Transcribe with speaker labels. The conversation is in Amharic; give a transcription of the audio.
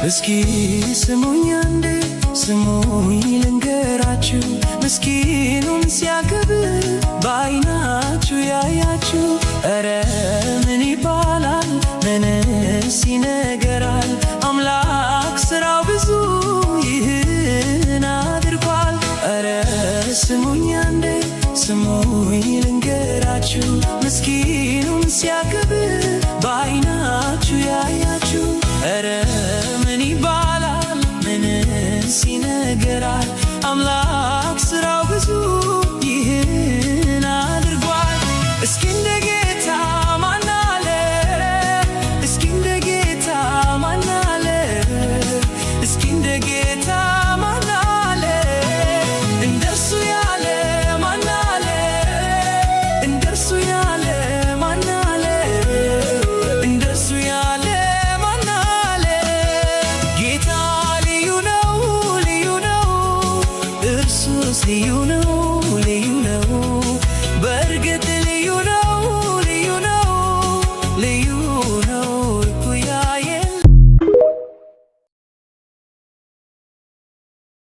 Speaker 1: እስኪ ስሙኝ አንዴ ስሙኝ ልንገራችሁ፣ ምስኪኑን ሲያከብር በዓይናችሁ ያያችሁ። ኧረ ምን ይባላል ምንስ ይነገራል? አምላክ ሥራው ብዙ ይህን አድርጓል። ኧረ ስሙኝ አንዴ ስሙኝ ልንገራችሁ፣ ምስኪኑን ሲያከብር በዓይናችሁ ያያችሁ። ኧረ ምን ይባላል ምንስ ይነገራል? አምላክ ሥራው ብዙ ይህን አድርጓል። እስኪ እንደ ጌታ ማን አለ? እስኪ እንደ ጌታ ማን አለ? እስኪ እንደ ጌታ ማን አለ? እንደርሱ ያለ ማን አለ? እንደርሱ ያለ ማን አለ? እንደርሱ ያለ ማን አለ? ጌታ ልዩ ነው ልዩ ነው፣ እርሱስ ልዩ ነው ልዩ ነው። በእርግጥ